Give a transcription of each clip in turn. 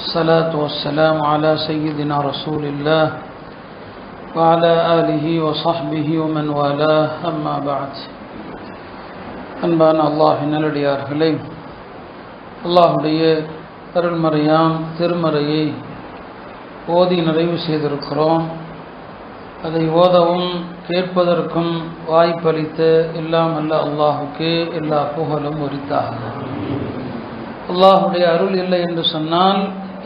الصلاة والسلام على سيدنا رسول الله وعلى آله وصحبه ومن والاه أما بعد. அன்பான அல்லாஹ்வின் நல்லடியார்களே, அல்லாஹுடைய அருள்மறையாம் திருமறையை ஓதி நிறைவு செய்திருக்கிறோம். அதை ஓதவும் கேட்பதற்கும் வாய்ப்பளித்த எல்லாம் அல்ல அல்லாஹுக்கே எல்லா புகழும் உரித்தாக. அல்லாஹுடைய அருள் இல்லை என்று சொன்னால்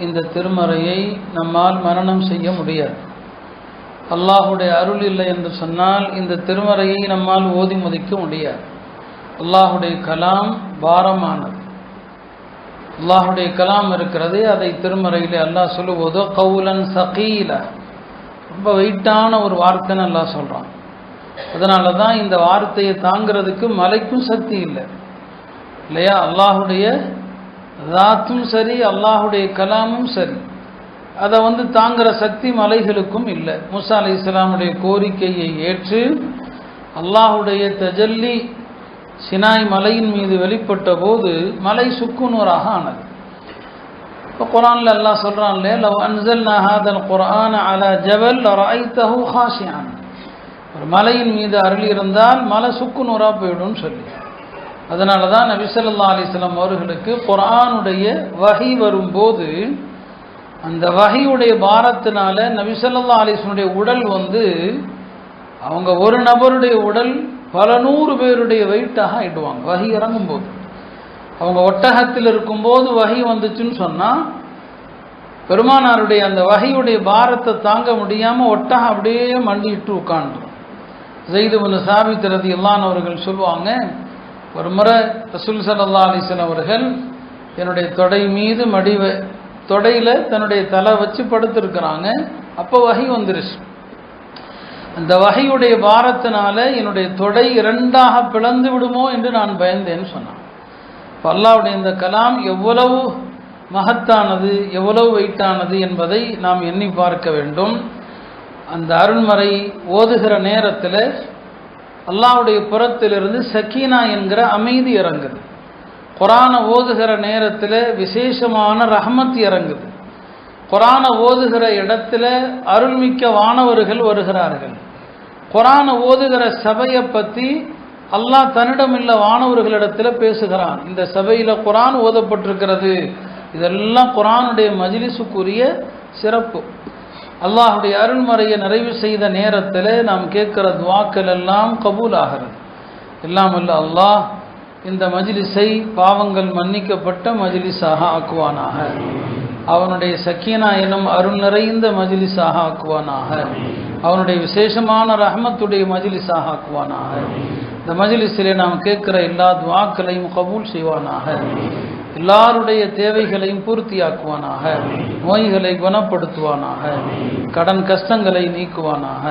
இந்த திருமறையை நம்மால் மனனம் செய்ய முடியாது. அல்லாஹுடைய அருள் இல்லை என்று சொன்னால் இந்த திருமறையை நம்மால் ஓதி முடிக்க முடியாது. அல்லாஹுடைய கலாம் பாரமானது. அல்லாஹுடைய கலாம் இருக்கிறது, அதை திருமறையிலே அல்லாஹ் சொல்லும்போது கவுலன் சகீல, ரொம்ப வெயிட்டான ஒரு வார்த்தைன்னு அல்லாஹ் சொல்கிறான். அதனால தான் இந்த வார்த்தையை தாங்கிறதுக்கு மலைக்கும் சக்தி இல்லை இல்லையா? அல்லாஹுடைய ராத்தும் சரி, அல்லாஹுடைய கலாமும் சரி, அதை தாங்குகிற சக்தி மலைகளுக்கும் இல்லை. மூசா அலைஹிஸ்ஸலாமுடைய கோரிக்கையை ஏற்று அல்லாஹுடைய தஜல்லி சினாய் மலையின் மீது வெளிப்பட்ட போது மலை சுக்குநூறாக ஆனது. இப்போ குர்ஆனில் அல்லாஹ் சொல்கிறான்லே, லவ் அன்ஸல்னா ஹாதல் குர்ஆன அலா ஜபல் லரஐதஹு ஹாஷிஅன், ஒரு மலையின் மீது அருள் இருந்தால் மலை சுக்குநூறாக போயிடும் சொல்லி. அதனால தான் நபி ஸல்லல்லாஹு அலைஹி வஸல்லம் அவர்களுக்கு குர்ஆனுடைய வஹி வரும்போது அந்த வஹியுடைய பாரத்தினால நபி ஸல்லல்லாஹு அலைஹி வஸல்லம் உடல் அவங்க ஒரு நபருடைய உடல் பல நூறு பேருடைய வெயிட்டாக ஆயிடுவாங்க. வஹி இறங்கும்போது அவங்க ஒட்டகத்தில் இருக்கும்போது வஹி வந்துச்சுன்னு சொன்னால் பெருமானாருடைய அந்த வஹியுடைய பாரத்தை தாங்க முடியாமல் ஒட்டகம் அப்படியே மண்டிட்டு உட்காந்துரும். ஸைத் இப்னு சாபித் ரலியல்லாஹு அன்ஹு அவர்கள் சொல்லுவாங்க, ஒரு முறை ரசூல் ஸல்லல்லாஹு அலைஹி வஸல்லம் அவர்கள் என்னுடைய தொடை மீது தொடையில் தன்னுடைய தலை வச்சு படுத்திருக்கிறாங்க. அப்போ வஹி வந்துருச்சு. அந்த வஹியுடைய பாரத்தினால என்னுடைய தொடை இரண்டாக பிளந்து விடுமோ என்று நான் பயந்தேன்னு சொன்னான். இப்போ அல்லாஹ்வுடைய இந்த கலாம் எவ்வளவு மகத்தானது, எவ்வளவு வெயிட்டானது என்பதை நாம் எண்ணி பார்க்க வேண்டும். அந்த அருள்மறை ஓதுகிற நேரத்தில் அல்லாஹ்வுடைய புறத்திலிருந்து சக்கீனா என்கிற அமைதி இறங்குது. குர்ஆனை ஓதுகிற நேரத்தில் விசேஷமான ரஹ்மத் இறங்குது. குர்ஆனை ஓதுகிற இடத்துல அருள்மிக்க வானவர்கள் வருகிறார்கள். குர்ஆனை ஓதுகிற சபையை பற்றி அல்லாஹ் தன்னிடமில்ல வானவர்களிடத்தில் பேசுகிறான். இந்த சபையில் குர்ஆன் ஓதப்பட்டிருக்கிறது, இதெல்லாம் குர்ஆனுடைய மஜ்லிஸுக்குரிய சிறப்பு. அல்லாஹுடைய அருள்மறையை நிறைவு செய்த நேரத்தில் நாம் கேட்கிற துவாக்கள் எல்லாம் கபூல் ஆகிறது. எல்லாம் அல்ல அல்லாஹ் இந்த மஜ்லிஸை பாவங்கள் மன்னிக்கப்பட்ட மஜ்லிஸாக ஆக்குவானாக. அவனுடைய சக்கீனா எனும் அருள் நிறைந்த மஜ்லிஸாக ஆக்குவானாக. அவனுடைய விசேஷமான ரஹ்மத்துடைய மஜ்லிஸாக ஆக்குவானாக. இந்த மஜ்லிஸிலே நாம் கேட்கிற எல்லா துவாக்களையும் கபூல் செய்வானாக. எல்லாருடைய தேவைகளையும் பூர்த்தியாக்குவானாக. நோய்களை குணப்படுத்துவானாக. கடன் கஷ்டங்களை நீக்குவானாக.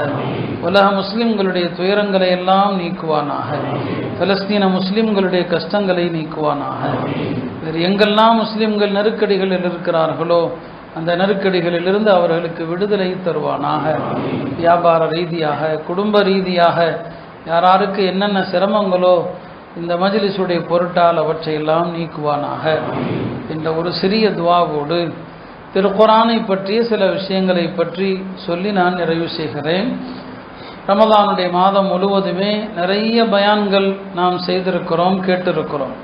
உலக முஸ்லிம்களுடைய துயரங்களை எல்லாம் நீக்குவானாக. பலஸ்தீன முஸ்லிம்களுடைய கஷ்டங்களை நீக்குவானாக. வேறு எங்கெல்லாம் முஸ்லிம்கள் நெருக்கடிகளில் இருக்கிறார்களோ அந்த நெருக்கடிகளிலிருந்து அவர்களுக்கு விடுதலை தருவானாக. வியாபார ரீதியாக, குடும்ப ரீதியாக யாராருக்கு என்னென்ன சிரமங்களோ இந்த மஜ்லிஸுடைய பொருட்டால் அவற்றையெல்லாம் நீக்குவானாக என்ற ஒரு சிறிய துவாவோடு திருக்குர்ஆனை பற்றிய சில விஷயங்களை பற்றி சொல்லி நான் நிறைவு செய்கிறேன். ரமலானுடைய மாதம் முழுவதுமே நிறைய பயான்கள் நாம் செய்திருக்கிறோம், கேட்டிருக்கிறோம்.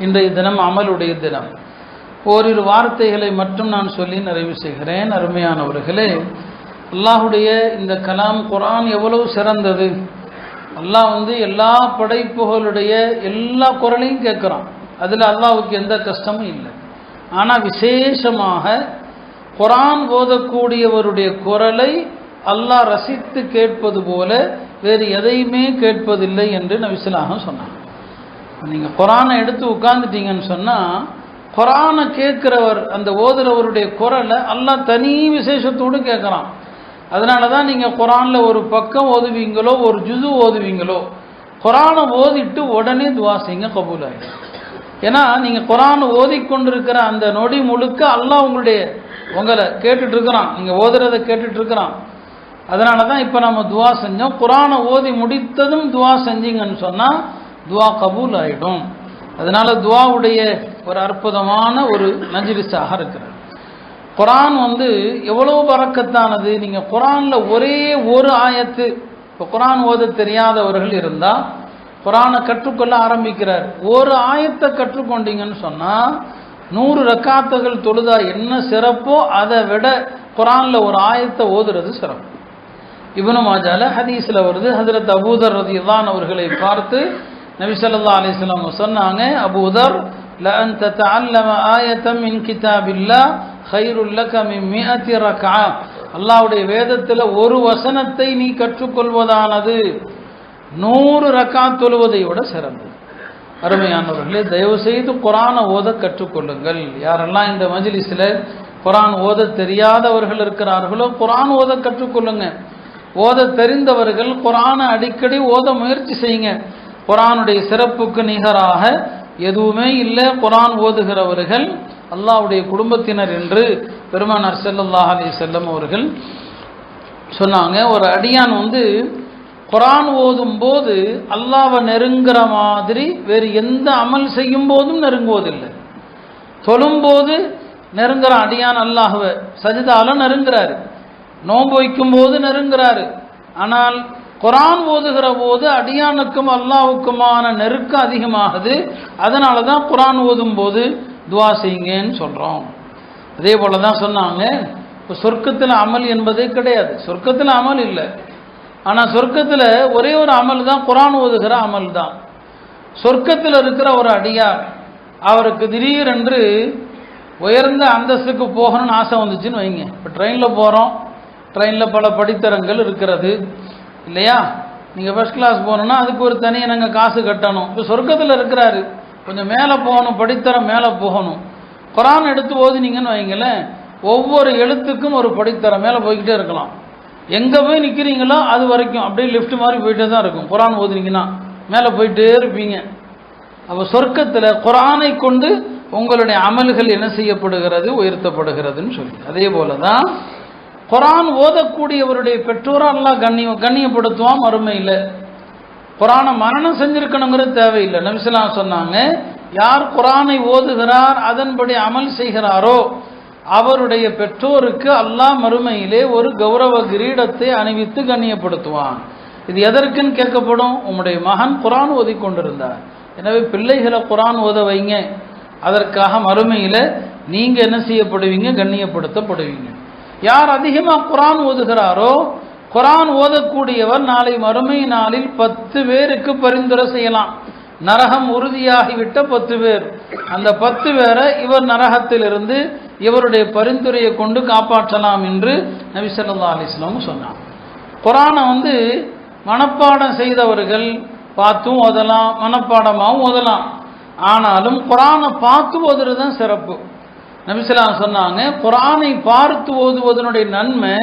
இன்றைய தினம் அமலுடைய தினம். ஓரிரு வார்த்தைகளை மட்டும் நான் சொல்லி நிறைவு செய்கிறேன். அருமையானவர்களே, அல்லாஹுடைய இந்த கலாம் குர்ஆன் எவ்வளவு சிறந்தது. அல்லாஹ் எல்லா படைப்புகளுடைய எல்லா குரலையும் கேட்குறான். அதில் அல்லாஹ்வுக்கு எந்த கஷ்டமும் இல்லை. ஆனால் விசேஷமாக குர்ஆன் ஓதக்கூடியவருடைய குரலை அல்லாஹ் ரசித்து கேட்பது போல வேறு எதையுமே கேட்பதில்லை என்று நபி ஸல்லல்லாஹு அலைஹி வஸல்லம் சொன்னாங்க. நீங்கள் குர்ஆனை எடுத்து உட்கார்ந்துட்டீங்கன்னு சொன்னால் குர்ஆனை கேட்கிறவர், அந்த ஓதுறவருடைய குரலை அல்லாஹ் தனி விசேஷத்தோடு கேட்குறான். அதனால தான் நீங்கள் குர்ஆனில் ஒரு பக்கம் ஓதுவீங்களோ ஒரு ஜுஸு ஓதுவீங்களோ குர்ஆனை ஓதிட்டு உடனே துவா செய்யுங்க, கபூல் ஆகிடும். ஏன்னா நீங்கள் குர்ஆனை ஓதிக்கொண்டிருக்கிற அந்த நொடி முழுக்க அல்லாஹ் உங்களை கேட்டுட்ருக்கிறான், நீங்கள் ஓதுறதை கேட்டுட்ருக்கிறான். அதனால தான் இப்போ நம்ம துவா செஞ்சோம். குர்ஆனை ஓதி முடித்ததும் துவா செஞ்சீங்கன்னு சொன்னால் துவா கபூல் ஆகிடும். அதனால் துவாவுடைய ஒரு அற்புதமான ஒரு மஜ்லிஸாக இருக்கிறது. குரான் எவ்வளவு பரக்கத்தானது. நீங்கள் குரானில் ஒரே ஒரு ஆயத்து, இப்போ குரான் ஓத தெரியாதவர்கள் இருந்தால் குரானை கற்றுக்கொள்ள ஆரம்பிக்கிறார். ஒரு ஆயத்தை கற்றுக்கொண்டீங்கன்னு சொன்னால் 100 ரக்காத்துகள் தொழுதா என்ன சிறப்போ அதை விட குரானில் ஒரு ஆயத்தை ஓதுறது சிறப்பு. இப்னு மாஜால ஹதீஸில் வருது, ஹஜ்ரத் அபூதர் ரலியல்லாஹு அவர்களை பார்த்து நபி ஸல்லல்லாஹு அலைஹி வஸல்லம் சொன்னாங்க, அபூதர் லஅன் ததஅல்லம ஆயத்தம் மின் கிதாபில்லாஹ் கைருல் லக மின் 100 ரக்ஆ, அல்லாஹ்வுடைய வேதத்தில் ஒரு வசனத்தை நீ கற்றுக்கொள்வதானது 100 ரக்காத் தொழுவதை விட சிறந்தது. அருமையானவர்களே, தயவு செய்து குரானை ஓத கற்றுக்கொள்ளுங்கள். யாரெல்லாம் இந்த மஜ்லிஸில் குரான் ஓத தெரியாதவர்கள் இருக்கிறார்களோ குரான் ஓத கற்றுக்கொள்ளுங்க. ஓத தெரிந்தவர்கள் குரானை அடிக்கடி ஓத முயற்சி செய்யுங்க. குரானுடைய சிறப்புக்கு நிகராக எதுவுமே இல்லை. குரான் ஓதுகிறவர்கள் அல்லாஹ்வுடைய குடும்பத்தினர் என்று பெருமானார் ஸல்லல்லாஹு அலைஹி வஸல்லம் அவர்கள் சொன்னாங்க. ஒரு அடியான் குரான் ஓதும் போது அல்லாஹ்வை நெருங்குற மாதிரி வேறு எந்த அமல் செய்யும் போதும் நெருங்குவதில்லை. தொழும்போது நெருங்குற அடியான் அல்லாஹ்வை, சஜிதால நெருங்குறாரு, நோன்பு வைக்கும் போது நெருங்குறாரு. ஆனால் குரான் ஓதுகிற போது அடியானுக்கும் அல்லாஹ்வுக்குமான நெருக்கம் அதிகமாகுது. அதனால தான் குரான் ஓதும் போது துவா செய்யுங்கன்னு சொல்கிறோம். அதே போல தான் சொன்னாங்க, இப்போ சொர்க்கத்தில் அமல் என்பதே கிடையாது, சொர்க்கத்தில் அமல் இல்லை. ஆனால் சொர்க்கத்தில் ஒரே ஒரு அமல் தான் குரான் ஓதுகிற அமல் தான். சொர்க்கத்தில் இருக்கிற ஒரு அடியார் அவருக்கு திடீரென்று உயர்ந்த அந்தஸ்துக்கு போகணும்னு ஆசை வந்துச்சுன்னு வைங்க. இப்போ ட்ரெயினில் போகிறோம், ட்ரெயினில் பல படித்தரங்கள் இருக்கிறது இல்லையா? நீங்கள் ஃபர்ஸ்ட் கிளாஸ் போகணுன்னா அதுக்கு ஒரு தனியாக நாங்கள் காசு கட்டணும். இப்போ சொர்க்கத்தில் இருக்கிறாரு, கொஞ்சம் மேலே போகணும், படித்தரம் மேலே போகணும். குரான் எடுத்து ஓதுனீங்கன்னு வைங்களேன், ஒவ்வொரு எழுத்துக்கும் ஒரு படித்தரம் மேலே போய்கிட்டே இருக்கலாம். எங்கே போய் நிற்கிறீங்களோ அது வரைக்கும் அப்படியே லிஃப்ட் மாதிரி போயிட்டே தான் இருக்கும். குரான் ஓதுனீங்கன்னா மேலே போயிட்டே இருப்பீங்க. அப்போ சொர்க்கத்தில் குரானை கொண்டு உங்களுடைய அமல்கள் என்ன செய்யப்படுகிறது, உயர்த்தப்படுகிறதுன்னு சொல்லி. அதே போல தான் குரான் ஓதக்கூடியவருடைய பெற்றோரை அல்லாஹ் கண்ணியப்படுத்துவான் மறுமையில். குரானை மரணம் செஞ்சிருக்கணுங்கிறது தேவையில்லை. நபி ஸல்லல்லாஹு அலைஹி வஸல்லம் சொன்னாங்க, யார் குரானை ஓதுகிறார் அதன்படி அமல் செய்கிறாரோ அவருடைய பெற்றோருக்கு அல்லாஹ் மறுமையிலே ஒரு கௌரவ கிரீடத்தை அணிவித்து கண்ணியப்படுத்துவான். இது எதற்குன்னு கேட்கப்படும், உம்முடைய மகன் குரான் ஓதி கொண்டிருந்தார், எனவே பிள்ளைகளை குரான் ஓத வைங்க, அதற்காக மறுமையில் நீங்கள் என்ன செய்யப்படுவீங்க, கண்ணியப்படுத்தப்படுவீங்க. யார் அதிகமாக குரான் ஓதுகிறாரோ குரான் ஓதக்கூடியவர் நாளை மறுமை நாளில் 10 பேருக்கு பரிந்துரை செய்யலாம். நரகம் உறுதியாகிவிட்ட 10 பேர், அந்த 10 பேரை இவர் நரகத்திலிருந்து இவருடைய பரிந்துரையை கொண்டு காப்பாற்றலாம் என்று நபி ஸல்லல்லாஹு அலைஹி வஸல்லம் சொன்னார். குரானை மனப்பாடம் செய்தவர்கள் பார்த்தும் ஓதலாம், மனப்பாடமாகவும் ஓதலாம். ஆனாலும் குரானை பார்த்து ஓதுறது தான் சிறப்பு. நபி ஸல்லல்லாஹு அலைஹி வஸல்லம் சொன்னாங்க, குரானை பார்த்து ஓதுவதனுடைய நன்மை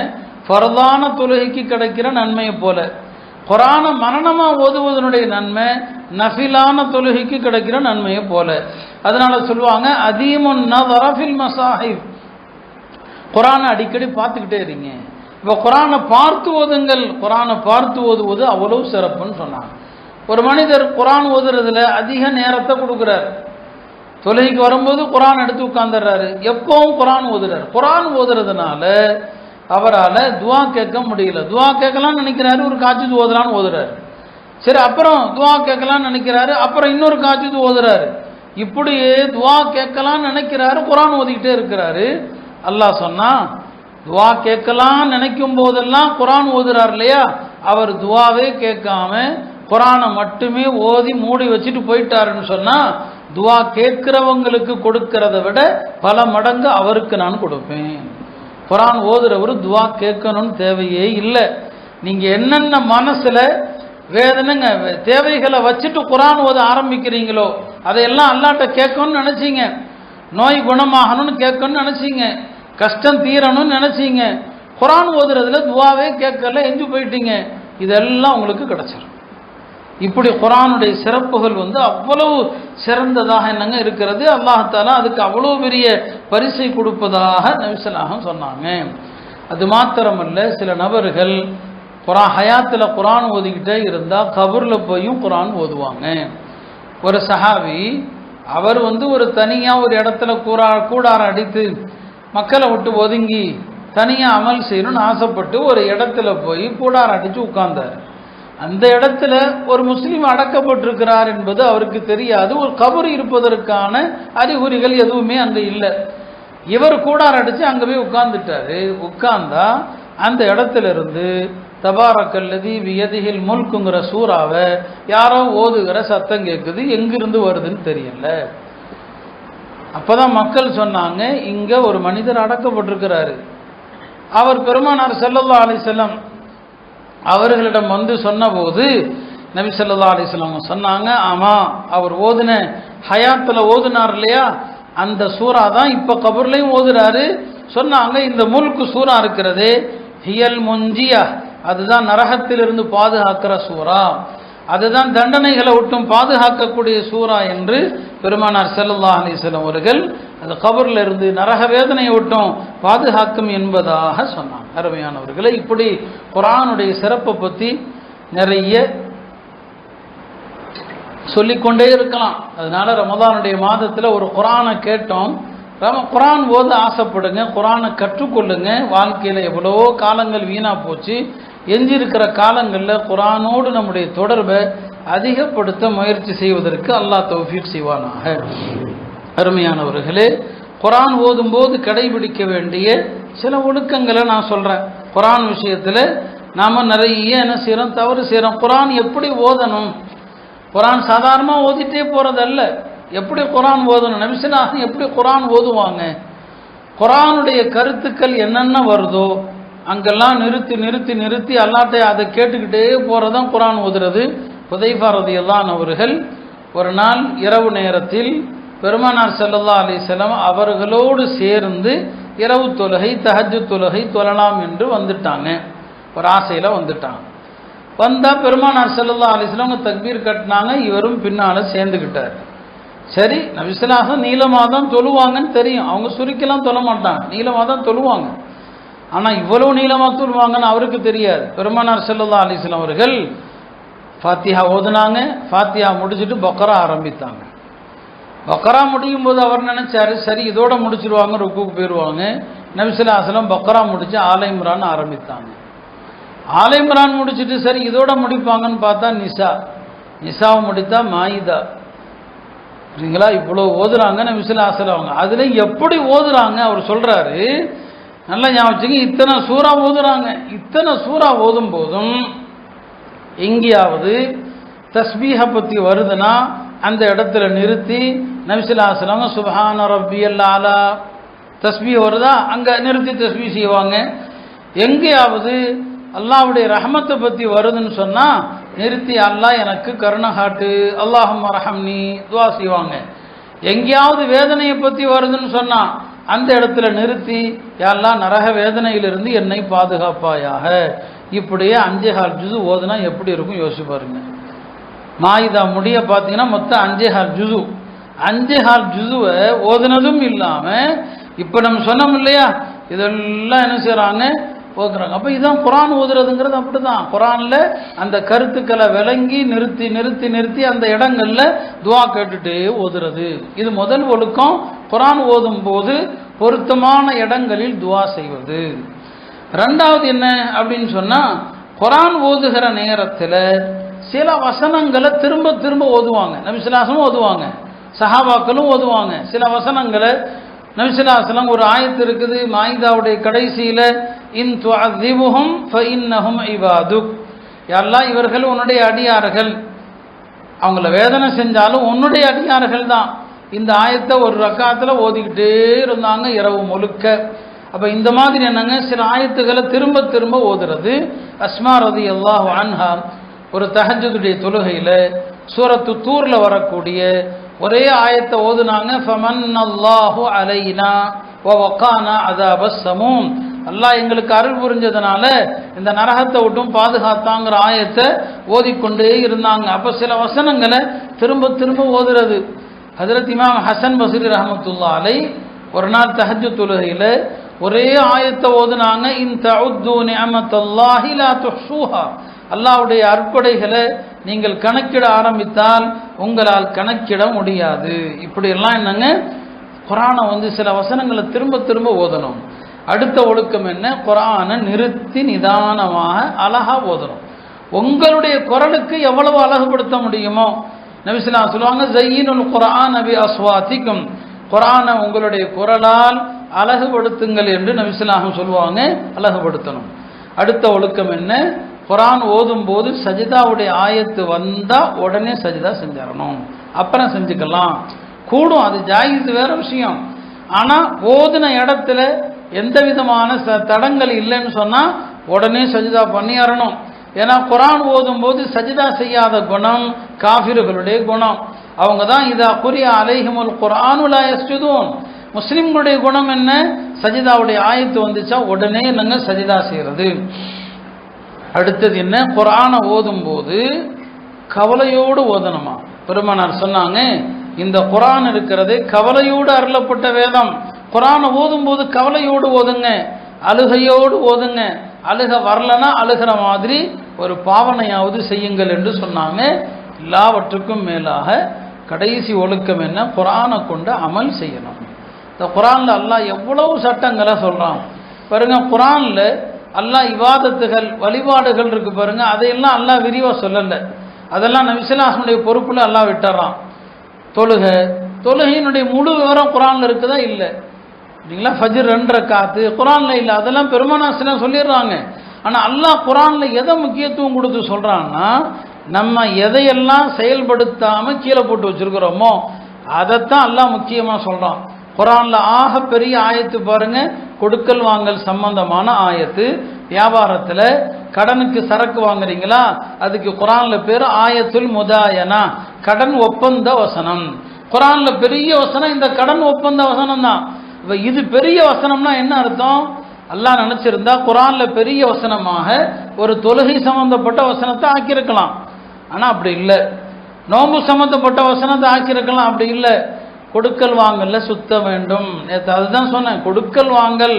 ஃபர்தான தொழுகைக்கு கிடைக்கிற நன்மையை போல, குரானை மனனமாக ஓதுவதனுடைய நன்மை நஃபிலான தொழுகைக்கு கிடைக்கிற நன்மையை போல. அதனால சொல்லுவாங்க, அதீமுன் நஸர ஃபில் மஸாஹிப், குரானை அடிக்கடி பார்த்துக்கிட்டே இருங்க. இப்போ குரானை பார்த்து ஓதுங்கள், குரானை பார்த்து ஓதுவது அவ்வளவு சிறப்புன்னு சொன்னாங்க. ஒரு மனிதர் குரான் ஓதுறதுல அதிக நேரத்தை கொடுக்குறாரு, தொழுகைக்கு வரும்போது குரான் எடுத்து உட்கார்ந்துடுறாரு, எப்பவும் குரான் ஓதுறாரு. குரான் ஓதுறதுனால அவரால் துவா கேட்க முடியல. துவா கேட்கலான்னு நினைக்கிறாரு, ஒரு காட்சி ஓதுறான்னு ஓதுறாரு. சரி, அப்புறம் துவா கேட்கலான்னு நினைக்கிறாரு, அப்புறம் இன்னொரு காட்சி ஓதுறாரு. இப்படியே துவா கேட்கலான்னு நினைக்கிறாரு, குரான் ஓதிக்கிட்டே இருக்கிறாரு. அல்லாஹ் சொன்னா, துவா கேட்கலான்னு நினைக்கும் போதெல்லாம் குரான் ஓதுறார் இல்லையா, அவர் துவாவே கேட்காம குரானை மட்டுமே ஓதி மூடி வச்சுட்டு போயிட்டாருன்னு சொன்னா, துவா கேட்கிறவங்களுக்கு கொடுக்கிறத விட பல மடங்கு அவருக்கு நான் கொடுப்பேன். குரான் ஓதுறவர் துவா கேட்கணும்னு தேவையே இல்லை. நீங்க என்னென்ன மனசுல வேதனைங்க தேவைகளை வச்சுட்டு குரான் ஓத ஆரம்பிக்கிறீங்களோ அதையெல்லாம் அல்லாஹ்ட்ட கேட்கணும்னு நினைச்சீங்க, நோய் குணமாகணும்னு கேட்கணும்னு நினைச்சீங்க, கஷ்டம் தீரணும்னு நினைச்சீங்க, குரான் ஓதுறதுல துவாவே கேட்கல, எஞ்சி போயிட்டீங்க, இதெல்லாம் உங்களுக்கு கிடைச்சிடும். இப்படி குரானுடைய சிறப்புகள் அவ்வளவு சிறந்ததாக என்னங்க இருக்கிறது. அல்லாஹ் தஆலா அதுக்கு அவ்வளவு பெரிய பரிசை கொடுப்பதாக நபி ஸல்லல்லாஹு அலைஹி வஸல்லம் சொன்னாங்க. அது மாத்திரமல்ல, சில நபர்கள் ஹயாத்தில் குரான் ஓதிக்கிட்டே இருந்தால் கபூரில் போயும் குரான் ஓதுவாங்க. ஒரு சஹாபி, அவர் ஒரு தனியாக ஒரு இடத்துல கூடாரம் அடித்து மக்களை விட்டு ஒதுங்கி தனியாக அமல் செய்யணும்னு ஆசைப்பட்டு ஒரு இடத்துல போய் கூடாரம் அடித்து உட்கார்ந்தார். அந்த இடத்துல ஒரு முஸ்லீம் அடக்கப்பட்டிருக்கிறார் என்பது அவருக்கு தெரியாது. ஒரு கபர் இருப்பதற்கான அறிகுறிகள் எதுவுமே அங்கே இல்லை. இவர் கூடாரம் அடித்து அங்கே போய் உட்கார்ந்துட்டாரு. உட்கார்ந்தா அந்த இடத்துல இருந்து தபாரக்கல்லதி வியதிகில் முல்குங்கிற சூறாவை யாரோ ஓதுகிற சத்தம் கேட்குது. எங்கிருந்து வருதுன்னு தெரியல. அப்போதான் மக்கள் சொன்னாங்க, இங்கே ஒரு மனிதர் அடக்கப்பட்டிருக்கிறாரு. அவர் பெருமானார் ஸல்லல்லாஹு அலைஹி வஸல்லம் அவர்களிடம் வந்து சொன்னபோது நபி ஸல்லல்லாஹு அலைஹி வஸல்லம் சொன்னாங்க, ஆமாம், அவர் ஓதுன ஹயாத்தில் ஓதுனார் இல்லையா, அந்த சூறா தான் இப்போ கபர்லையும் ஓதுறாரு. சொன்னாங்க, இந்த முல்கு சூறா இருக்கிறது ஹியல் முன்ஜியா, அதுதான் நரகத்திலிருந்து பாதுகாக்கிற சூறா, அதுதான் தண்டனைகளை விட்டும் பாதுகாக்கக்கூடிய சூறா என்று பெருமானார் ஸல்லல்லாஹு அலைஹி வஸல்லம் அவர்கள் அந்த கபரில் இருந்து நரக வேதனையை விட்டும் பாதுகாக்கும் என்பதாக சொன்னாங்க. அருமையானவர்களை, இப்படி குர்ஆனுடைய சிறப்பை பற்றி நிறைய சொல்லிக்கொண்டே இருக்கலாம். அதனால ரமதானுடைய மாதத்தில் ஒரு குர்ஆனை கேட்டோம். குர்ஆன் ஓத ஆசைப்படுங்க, குர்ஆனை கற்றுக்கொள்ளுங்க. வாழ்க்கையில் எவ்வளவோ காலங்கள் வீணாக போச்சு. எஞ்சிருக்கிற காலங்களில் குர்ஆனோடு நம்முடைய தொடர்பை அதிகப்படுத்த முயற்சி செய்வதற்கு அல்லாஹ் தௌஃபீக் செய்வானாக. அருமையானவர்களே, குர்ஆன் ஓதும்போது கடைபிடிக்க வேண்டிய சில ஒழுக்கங்களை நான் சொல்கிறேன். குர்ஆன் விஷயத்தில் நாம் நிறைய என்ன செய்கிறோம், தவறு செய்கிறோம். குர்ஆன் எப்படி ஓதணும்? குர்ஆன் சாதாரணமாக ஓதிட்டே போகிறதல்ல. எப்படி குர்ஆன் ஓதணும்? நபி ஸல்லல்லாஹு எப்படி குர்ஆன் ஓதுவாங்க? குர்ஆனுடைய கருத்துக்கள் என்னென்ன வருதோ அங்கெல்லாம் நிறுத்தி நிறுத்தி நிறுத்தி அல்லாஹ்ட்ட அதை கேட்டுக்கிட்டே போகிறதான் குர்ஆன் ஓதுறது. ஹுதைஃபா ரலியல்லாஹு அன்ஹு அவர்கள் ஒரு நாள் இரவு நேரத்தில் பெருமானார் ஸல்லல்லாஹு அலைஹி வஸல்லம் அவர்களோடு சேர்ந்து இரவு தொழுகை தஹஜ்ஜுத் தொழுகை தொழலாம் என்று வந்துட்டாங்க. ஒரு ஆசையில் வந்துட்டாங்க. வந்தால் பெருமானார் ஸல்லல்லாஹு அலைஹி வஸல்லம் தக்பீர் கட்டினாங்க. இவரும் பின்னால் சேர்ந்துக்கிட்டார். சரி, நபி ஸல்லல்லாஹு நீளமாக தான் தொழுவாங்கன்னு தெரியும். அவங்க சுருக்கிலாம் தொழ மாட்டாங்க, நீளமாக தான் தொழுவாங்க. ஆனால் இவ்வளவு நீளமாக தொழுவாங்கன்னு அவருக்கு தெரியாது. பெருமானார் ஸல்லல்லாஹு அலைஹி வஸல்லம் அவர்கள் ஃபாத்திஹா ஓதுனாங்க. ஃபாத்திஹா முடிச்சுட்டு பக்ரா ஆரம்பித்தாங்க. பக்ரா முடியும் போது அவர் நினைச்சாரு, சரி இதோட முடிச்சிருவாங்க, ருக்குக்கு போயிடுவாங்க. நபி ஸல்லல்லாஹு அலைஹி வஸல்லம் பக்ரா முடிச்சு ஆல இம்ரான் ஆரம்பித்தாங்க. ஆல இம்ரான் முடிச்சுட்டு சரி இதோட முடிப்பாங்கன்னு பார்த்தா நிசாவை முடித்தா மாயிதா. சரிங்களா? இவ்வளோ ஓதுறாங்க நபி ஸல்லல்லாஹு அலைஹி வஸல்லம். அவங்க அதில் எப்படி ஓதுறாங்க அவர் சொல்கிறாரு, நல்லா ஞாபகம். இத்தனை சூறா ஓதுறாங்க. இத்தனை சூறா ஓதும் போதும் எங்கேயாவது தஸ்பீஹை பற்றி வருதுன்னா அந்த இடத்துல நிறுத்தி நபி ஸல்லல்லாஹு அலைஹி வஸல்லம் சுப்ஹான ரப்பியல் ஆலா தஸ்பீஹ் வருதா அங்கே நிறுத்தி தஸ்பீஹ் செய்வாங்க. எங்கேயாவது அல்லாஹ்வுடைய ரஹமத்தை பற்றி வருதுன்னு சொன்னால் நிறுத்தி அல்லாஹ் எனக்கு கருணை காட்டு, அல்லாஹும்ம ரஹம்னி துவா செய்வாங்க. எங்கேயாவது வேதனையை பற்றி வருதுன்னு சொன்னால் அந்த இடத்துல நிறுத்தி யா அல்லாஹ் நரக வேதனையிலிருந்து என்னை பாதுகாப்பாயாக. இப்படியே 5 ஜுஸு ஓதுனா எப்படி இருக்கும் யோசிச்சு பாருங்க. மாயிதா முடிய பார்த்தீங்கன்னா மொத்தம் 5 ஜுஸு. 5 ஜுஸுவை ஓதுனதும் இல்லாமல் இப்போ நம்ம சொன்னோம் இல்லையா, இதெல்லாம் என்ன செய்கிறாங்க, ஓதுறாங்க. அப்போ இதுதான் குர்ஆன் ஓதுறதுங்கிறது. அப்படி தான் குர்ஆனில் அந்த கருத்துக்களை விளங்கி நிறுத்தி நிறுத்தி நிறுத்தி அந்த இடங்களில் துவா கேட்டுட்டே ஓதுறது. இது முதல் ஒழுக்கம். குர்ஆன் ஓதும் போது பொருத்தமான இடங்களில் துவா செய்வது. ரெண்டாவது என்ன அப்படின்னு சொன்னால், குர்ஆன் ஓதுகிற நேரத்தில் சில வசனங்களை திரும்ப திரும்ப ஓதுவாங்க. நபி ஸல்லல்லாஹு அலைஹி வஸல்லம் ஓதுவாங்க, சஹாபாக்களும் ஓதுவாங்க. சில வசனங்களை நபி ஸல்லல்லாஹு அலைஹி வஸல்லம் ஒரு ஆயத்து இருக்குது மாயிதாவுடைய கடைசியில், இன் துஅذிபுஹும் ஃபஇன்னஹும் இபாதுக், யா அல்லாஹ் இவர்கள் உன்னுடைய அடியார்கள், அவங்கள வேதனை செஞ்சாலும் உன்னுடைய அடியார்கள் தான். இந்த ஆயத்தை ஒரு ரக்காத்தில் ஓதிக்கிட்டே இருந்தாங்க இரவு முழுக்க. அப்போ இந்த மாதிரி என்னங்க, சில ஆயத்துக்களை திரும்ப திரும்ப ஓதுறது. அஸ்மா ரலியல்லாஹு அன்ஹா ஒரு தஹஜ்ஜுடைய தொழுகையில் சூரத்து தூரில் வரக்கூடிய ஒரே ஆயத்தை ஓதுனாங்க. ஃபமன்னல்லாஹு அலைனா வவகானா அஸாபஸ் ஸமூம், அல்லாஹ் எங்களுக்கு அருள் புரிஞ்சதுனால இந்த நரகத்தை விட்டும் பாதுகாத்தாங்கிற ஆயத்தை ஓதிக்கொண்டே இருந்தாங்க. அப்போ சில வசனங்களை திரும்ப திரும்ப ஓதுறது. ஹஜ்ரத் இமாம் ஹசன் பஸ்ரி ரஹ்மத்துல்லாஹி அலைஹி ஒரு நாள் தஹஜ்ஜுத் தொழுகையில் ஒரே ஆயத்தை ஓதுனாங்க. இன் தஉது நிஅமத்தல்லாஹி லா துஹ்ஸூஹா, அல்லாஹ்வுடைய அற்புடைகளை நீங்கள் கணக்கிட ஆரம்பித்தால் உங்களால் கணக்கிட முடியாது. இப்படியெல்லாம் என்னங்க குர்ஆனை சில வசனங்களை திரும்ப திரும்ப ஓதணும். அடுத்த ஒழுக்கம் என்ன? குர்ஆனை நிறுத்தி நிதானமாக அழகா ஓதணும். உங்களுடைய குரலுக்கு எவ்வளவு அழகுபடுத்த முடியுமோ, நபி ஸல்லல்லாஹு அலைஹி வஸல்லம் சொல்லுவாங்க, ஸய்யினுல் குர்ஆன பி அஸ்வாதிக்கும், குர்ஆனை உங்களுடைய குரலால் அழகுபடுத்துங்கள் என்று நபி ஸல்லல்லாஹு அலைஹி வஸல்லம் சொல்லுவாங்க. அழகுபடுத்தணும். அடுத்த ஒழுக்கம் என்ன? குர்ஆன் ஓதும் போது சஜிதாவுடைய ஆயத்து வந்தா உடனே சஜிதா செஞ்சிடணும். அப்புறம் செஞ்சுக்கலாம் கூடும், அது ஜாயிஸ், வேற விஷயம். ஆனா ஓதுன இடத்துல எந்த விதமான தடங்கள் இல்லைன்னு சொன்னா உடனே சஜிதா பண்ணிடணும். ஏன்னா குர்ஆன் ஓதும் போது சஜிதா செய்யாத குணம் காஃபிர்களுடைய குணம். அவங்க தான் இதா குரியா அலைஹிமுல் குர்ஆனு லா யஸ்ஜுதூன். முஸ்லிம்களுடைய குணம் என்ன? சஜிதாவுடைய ஆயத்து வந்துச்சா உடனே என்னங்க சஜிதா செய்யறது. அடுத்தது என்ன? குர்ஆனை ஓதும் போது கவலையோடு ஓதணுமா. பெருமானார் சொன்னாங்க, இந்த குர்ஆன் இருக்கிறது கவலையோடு அருளப்பட்ட வேதம். குர்ஆனை ஓதும் போது கவலையோடு ஓதுங்க, அழுகையோடு ஓதுங்க. அழுக வரலனா அழுகிற மாதிரி ஒரு பாவனையாவது செய்யுங்கள் என்று சொன்னாங்க. எல்லாவற்றுக்கும் மேலாக கடைசி ஒழுக்கம் என்ன? குர்ஆனை கொண்டு அமல் செய்யணும். இந்த குர்ஆன்ல அல்லாஹ் எவ்வளவு சட்டங்களை சொல்றான் பாருங்க. குர்ஆன்ல அல்லாஹ் இபாதத்துகள் வழிபாடுகள் இருக்கு பாருங்க, அதையெல்லாம் அல்லாஹ் விரிவா சொல்லல. அதெல்லாம் நபி ஸல்லல்லாஹு அலைஹி வஸல்லம் பொறுப்புல அல்லாஹ் விட்டுறான். தொழுகையினுடைய முழு விவரம் குர்ஆன்ல இருக்குதா? இல்லை. சரிங்களா? ஃபஜ்ர் 2 ரக்காத்து குர்ஆன்ல இல்லை. அதெல்லாம் பெருமானார் ஸல்லல்லாஹு சொல்லிடுறாங்க. ஆனா அல்லாஹ் குர்ஆன்ல எதை முக்கியத்துவம் கொடுத்து சொல்றான்னா, நம்ம எதையெல்லாம் செயல்படுத்தாம கீழே போட்டு வச்சிருக்கிறோமோ அதைத்தான் அல்லாஹ் முக்கியமா சொல்றான். குர்ஆன்ல ஆக பெரிய ஆயத்து பாருங்க, கொடுக்கல் வாங்கல் சம்பந்தமான ஆயத்து. வியாபாரத்துல கடனுக்கு சரக்கு வாங்குறீங்களா, அதுக்கு குர்ஆன்ல பேரு ஆயத்துல் முதாயனா, கடன் ஒப்பந்த வசனம். குர்ஆன்ல பெரிய வசனம் இந்த கடன் ஒப்பந்த வசனம் தான். இது பெரிய வசனம்னா என்ன அர்த்தம்? அல்லாஹ் நினைச்சிருந்தா குர்ஆன்ல பெரிய வசனமாக ஒரு தொழுகை சம்பந்தப்பட்ட வசனத்தை ஆக்கியிருக்கலாம். ஆனா அப்படி இல்லை. நோம்பு சம்பந்தப்பட்ட வசனத்தை ஆக்கியிருக்கலாம், அப்படி இல்லை. கொடுக்கல் வாங்கல்ல சுத்த வேண்டும். நேற்று அதுதான் சொன்னேன், கொடுக்கல் வாங்கல்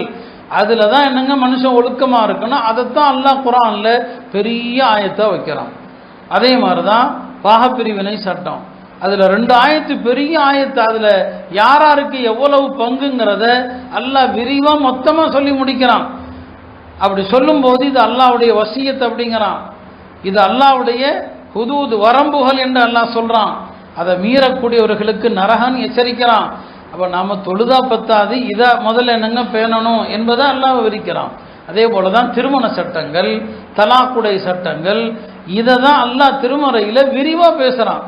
அதுல தான் என்னங்க மனுஷன் ஒழுக்கமா இருக்கணும். அதைத்தான் அல்லாஹ் குர்ஆன்ல பெரிய ஆயத்தை வைக்கிறான். அதே மாதிரிதான் பாகப்பிரிவினை சட்டம், அதுல 2 ஆயத்து பெரிய ஆயத்து. அதுல யாராருக்கு எவ்வளவு பங்குங்கிறத அல்லாஹ் விரிவா மொத்தமா சொல்லி முடிக்கிறான். அப்படி சொல்லும் போது இது அல்லாஹ்வுடைய வசியத் அப்படிங்கிறான். இது அல்லாஹ்வுடைய ஹுதூத் வரம்புகள் என்று அல்லாஹ் சொல்றான். அதை மீறக்கூடியவர்களுக்கு நரகன் எச்சரிக்கிறான். அப்ப நாம தொழுதா பத்தாது, இதை முதல்ல என்னங்க பேணணும் என்பதை அல்லாஹ் விவரிக்கிறான். அதே போலதான் திருமண சட்டங்கள், தலாக்குடை சட்டங்கள், இதை தான் அல்லாஹ் திருமறையில விரிவா பேசுறான்.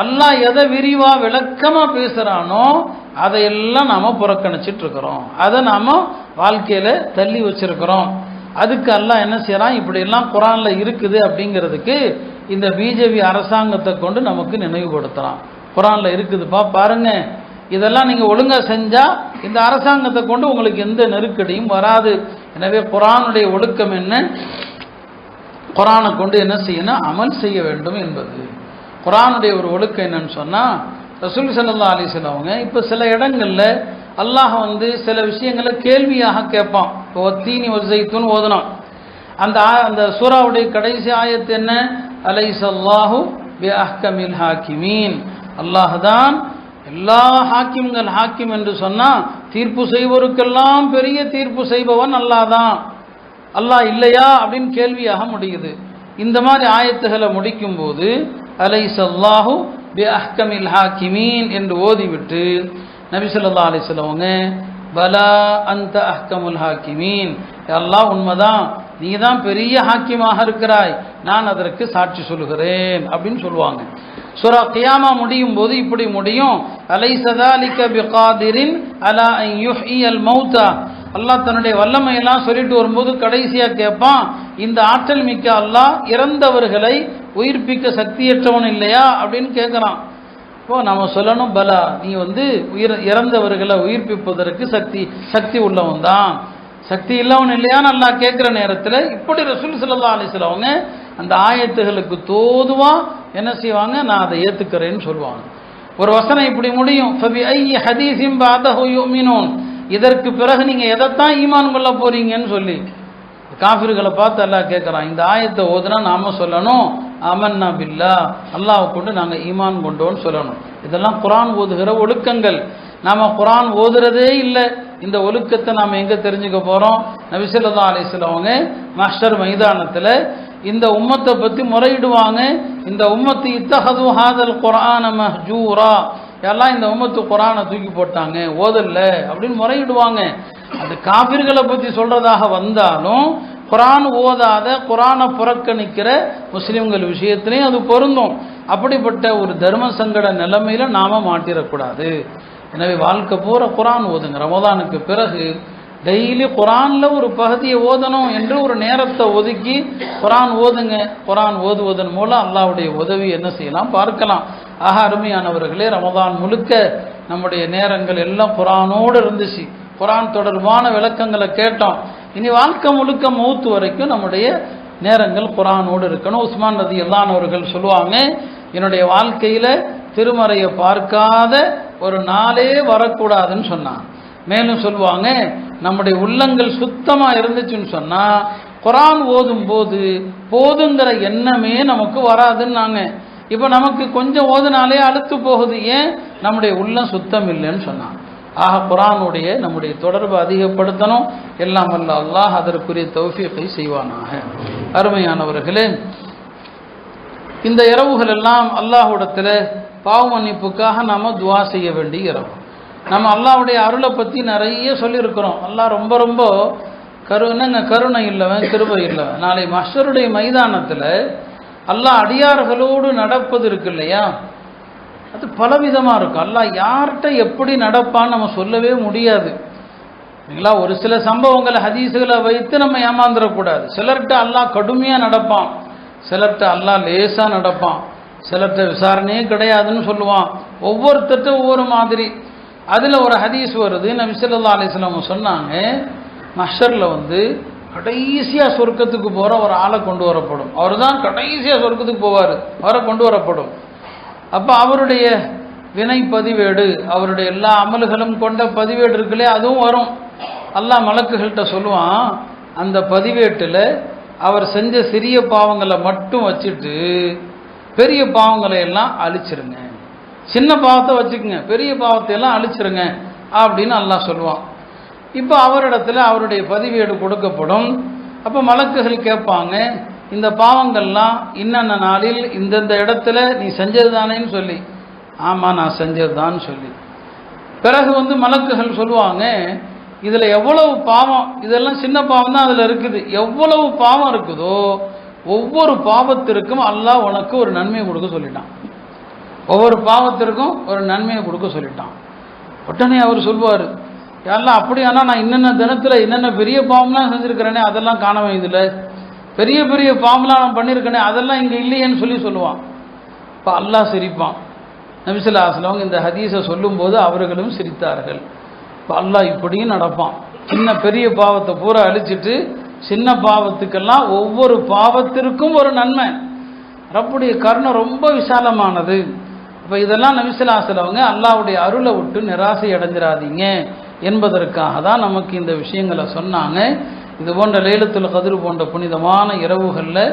அல்லாஹ் எதை விரிவா விளக்கமா பேசுறானோ அதையெல்லாம் நாம புறக்கணிச்சிட்டு இருக்கிறோம், அதை நாம வாழ்க்கையில தள்ளி வச்சிருக்கிறோம். அதுக்கு அல்லாஹ் என்ன செய்யறான்? இப்படி எல்லாம் குர்ஆன்ல இருக்குது அப்படிங்கிறதுக்கு இந்த பிஜேபி அரசாங்கத்தை கொண்டு நமக்கு நினைவுபடுத்துறான். குர்ஆன்ல இருக்குதுப்பா பாருங்க, இதெல்லாம் நீங்க ஒழுங்கா செஞ்சா இந்த அரசாங்கத்தை கொண்டு உங்களுக்கு எந்த நெருக்கடியும் வராது. எனவே குர்ஆனுடைய ஒழுக்கம் என்ன? குர்ஆனை கொண்டு என்ன செய்யணும்? அமல் செய்ய வேண்டும் என்பது குர்ஆனுடைய ஒரு ஒழுக்கம். என்னன்னு சொன்னா, ரசூல் ஸல்லல்லாஹு அலைஹி வஸல்லம் அவங்க இப்ப சில இடங்கள்ல அல்லாஹ் சில விஷயங்களை கேள்வியாக கேட்பான். இப்போ தீனி வஸைத்துன் ஓதுனோம். அந்த சூராவுடைய கடைசி ஆயத்து என்ன? அலைஸல்லாஹு பி அஹ்கமில் ஹாக்கிமீன். அல்லாஹ் தான் எல்லா ஹாக்கிம்கள். ஹாக்கிம் என்று சொன்னா தீர்ப்பு செய்வோருக்கெல்லாம் பெரிய தீர்ப்பு செய்பவன் அல்லாஹ் தான். அல்லாஹ் இல்லையா அப்படின்னு கேள்வியாக முடியுது. இந்த மாதிரி ஆயத்துகளை முடிக்கும் போது அலைஸல்லாஹு பி அஹ்கமில் ஹாக்கிமீன் என்று ஓதிவிட்டு நபி ஸல்லல்லாஹு அலைஹி வஸல்லம் அவங்க பலா அன்த அஹ்கமுல் ஹாக்கிமீன், அல்லாஹ் உண்மைதான், நீ தான் பெரிய ஹாக்கிமாக இருக்கிறாய், நான் அதற்கு சாட்சி சொல்கிறேன் அப்படின்னு சொல்லுவாங்க. சூரா கியாமா முடியும் போது இப்படி முடியும், அலைஸ ஸாலிக பிகாதிரின் அலா அன் யுஹ்யியல் மௌதா. அல்லாஹ் தன்னுடைய வல்லமையெல்லாம் சொல்லிட்டு வரும்போது கடைசியா கேட்பான், இந்த ஆற்றல் மிக்க அல்லாஹ் இறந்தவர்களை உயிர்ப்பிக்க சக்தியற்றவன் இல்லையா அப்படின்னு கேட்குறான். இப்போ நம்ம சொல்லணும், பலா, நீ இறந்தவர்களை உயிர்ப்பிப்பதற்கு சக்தி உள்ளவன் தான், சக்தி இல்லவன் இல்லையான்னு அல்லாஹ் கேட்குற நேரத்தில் இப்படி ரசூல் ஸல்லல்லாஹு அலைஹி வஸல்லம் அவங்க அந்த ஆயத்துகளுக்கு தோதுவா என்ன செய்வாங்க? நான் அதை ஏற்றுக்கிறேன்னு சொல்லுவாங்க. ஒரு வசனம் இப்படி முடியும், ஃபபி ஐயி ஹதீஸின் பஅதஹு யுமினூன், இதற்கு பிறகு நீங்க எதைத்தான் ஈமான் கொள்ள போறீங்கன்னு சொல்லி காஃபிர்களை பார்த்து அல்லாஹ் கேட்குறான். இந்த ஆயத்தை ஓதுனா நாம சொல்லணும் ஆமன்னா பில்லா, அல்லாஹ் கொண்டு நாங்கள் ஈமான் கொண்டோன்னு சொல்லணும். இதெல்லாம் குர்ஆன் ஓதுகிற ஒழுக்கங்கள். நாம் குர்ஆன் ஓதுறதே இல்லை. இந்த ஒழுக்கத்தை நாம் எங்கே தெரிஞ்சுக்க போகிறோம்? நபி ஸல்லல்லாஹு அலைஹி வஸல்லம் அவங்க மஹ்ஷர் மைதானத்தில் இந்த உம்மத்தை பற்றி முறையிடுவாங்க. இந்த உம்மத்து இத்தஹது ஹாதல் குர்ஆன மஹ்ஜூரா, எல்லாம் இந்த உம்மத்து குர்ஆனை தூக்கி போட்டாங்க, ஓதல்ல அப்படின்னு முறையிடுவாங்க. அது காபிர்களை பற்றி சொல்றதாக வந்தாலும் குர்ஆன் ஓதாத, குர்ஆனை புறக்கணிக்கிற முஸ்லிம்கள் விஷயத்திலையும் அது பொருந்தும். அப்படிப்பட்ட ஒரு தர்ம சங்கட நிலைமையில நாம மாட்டிடக்கூடாது. எனவே வாழ்க்கை பூரா குர்ஆன் ஓதுங்க. ரமதானுக்கு பிறகு டெய்லி குர்ஆன்ல ஒரு பகுதியை ஓதணும் என்று ஒரு நேரத்தை ஒதுக்கி குர்ஆன் ஓதுங்க. குர்ஆன் ஓதுவதன் மூலம் அல்லாஹ்வுடைய உதவி என்ன செய்யலாம் பார்க்கலாம். ஆக அருமையானவர்களே, ரமதான் முழுக்க நம்முடைய நேரங்கள் எல்லாம் குர்ஆனோடு இருந்துச்சு. குர்ஆன் தொடர்பான விளக்கங்களை கேட்டோம். இனி வாழ்க்கை முழுக்க மௌத்து வரைக்கும் நம்முடைய நேரங்கள் குர்ஆனோடு இருக்கணும். உஸ்மான் ரலியல்லாஹு அவர்கள் சொல்லுவாங்க, என்னுடைய வாழ்க்கையில திருமறையை பார்க்காத ஒரு நாளே வரக்கூடாதுன்னு சொன்னான். மேலும் சொல்லுவாங்க, நம்முடைய உள்ளங்கள் சுத்தமா இருந்துச்சுன்னு சொன்னா குர்ஆன் ஓதும் போது போதுங்கிற எண்ணமே நமக்கு வராதுன்னாங்க. இப்ப நமக்கு கொஞ்சம் ஓதுனாலே அழுத்து போகுது. ஏன்? நம்முடைய உள்ளம் சுத்தம் இல்லைன்னு சொன்னான். ஆக குர்ஆனுடைய நம்முடைய தொடர்பு அதிகப்படுத்தணும். எல்லாம் வல்ல அல்லாஹ் அதற்குரிய தௌஃபீகை செய்வானாக. அருமையானவர்களே, இந்த இரவுகள் எல்லாம் அல்லாஹ்விடத்தில் பாவ மன்னிப்புக்காக நாம துஆ செய்ய வேண்டிய இரவு. நம்ம அல்லாஹ்வுடைய அருளை பற்றி நிறைய சொல்லியிருக்கிறோம். அல்லாஹ் ரொம்ப ரொம்ப கருணை இல்லவன், கிருபை இல்லவன். நாளை மஹ்ஷருடைய மைதானத்தில் அல்லாஹ் அடியார்களோடு நடப்பது இருக்கு இல்லையா, அது பலவிதமாக இருக்கும். அல்லாஹ் யார்கிட்ட எப்படி நடப்பான்னு நம்ம சொல்லவே முடியாது. இல்லைங்களா? ஒரு சில சம்பவங்களை ஹதீஸுகளை வைத்து நம்ம ஏமாந்துடக்கூடாது. சிலர்கிட்ட அல்லாஹ் கடுமையாக நடப்பான், சிலர்கிட்ட அல்லாஹ் லேசாக நடப்பான், சிலர்கிட்ட விசாரணையே கிடையாதுன்னு சொல்லுவான். ஒவ்வொருத்தட்ட ஒவ்வொரு மாதிரி. அதில் ஒரு ஹதீஸ் வருது, நபி ஸல்லல்லாஹு அலைஹி வஸல்லம் சொன்னாங்க, மஹ்ஷரில் கடைசியாக சொர்க்கத்துக்கு போகிற ஒரு ஆளை கொண்டு வரப்படும். அவர் தான் கடைசியாக சொர்க்கத்துக்கு போவார், அவரை கொண்டு வரப்படும். அப்போ அவருடைய வினை பதிவேடு, அவருடைய எல்லா அமல்களும் கொண்ட பதிவேடு இருக்குல்லையே, அதுவும் வரும். அல்லாஹ் மலக்குகள்கிட்ட சொல்லுவான், அந்த பதிவேட்டில் அவர் செஞ்ச சிறிய பாவங்களை மட்டும் வச்சுட்டு பெரிய பாவங்களை எல்லாம் அழிச்சிருங்க, சின்ன பாவத்தை வச்சுக்கோங்க, பெரிய பாவத்தை எல்லாம் அழிச்சிருங்க அப்படின்னு அல்லாஹ் சொல்லுவான். இப்போ அவரிடத்துல அவருடைய பதிவேடு கொடுக்கப்படும். அப்போ மலக்குகள் கேட்பாங்க, இந்த பாவங்கள்லாம் இன்னென்ன நாளில் இந்தந்த இடத்துல நீ செஞ்சது தானேன்னு சொல்லி, ஆமாம் நான் செஞ்சது தான் சொல்லி. பிறகு மலக்குகள் சொல்லுவாங்க, இதில் எவ்வளவு பாவம், இதெல்லாம் சின்ன பாவம் தான் அதில் இருக்குது, எவ்வளவு பாவம் இருக்குதோ ஒவ்வொரு பாவத்திற்கும் அல்லாஹ் உனக்கு ஒரு நன்மையை கொடுக்க சொல்லிட்டான், ஒவ்வொரு பாவத்திற்கும் ஒரு நன்மையை கொடுக்க சொல்லிட்டான். உடனே அவர் சொல்வார், யாரெல்லாம் அப்படியானா நான் இன்னென்ன தினத்தில் என்னென்ன பெரிய பாவம்லாம் செஞ்சுருக்கிறேனே அதெல்லாம் காணவே, இதில் பெரிய பெரிய பாவம்லாம் நான் பண்ணியிருக்கேனே அதெல்லாம் இங்கே இல்லையேன்னு சொல்லுவான். இப்போ அல்லாஹ் சிரிப்பான். நபி ஸல்லல்லாஹு அலைஹி வஸல்லம் இந்த ஹதீஸை சொல்லும்போது அவர்களும் சிரித்தார்கள். இப்போ அல்லாஹ் இப்படியும் நடப்பான், சின்ன பெரிய பாவத்தை பூரா அழிச்சிட்டு சின்ன பாவத்துக்கெல்லாம் ஒவ்வொரு பாவத்திற்கும் ஒரு நன்மை. ரப்புடைய கருணை ரொம்ப விசாலமானது. இப்போ இதெல்லாம் நபி ஸல்லல்லாஹு அலைஹி வஸல்லம் அல்லாஹ்வுடைய அருளை விட்டு நிராசை அடைஞ்சிடாதீங்க என்பதற்காக தான் நமக்கு இந்த விஷயங்களை சொன்னாங்க. இது போன்ற லைலத்துல் கத்ர் போன்ற புனிதமான இரவுகளில்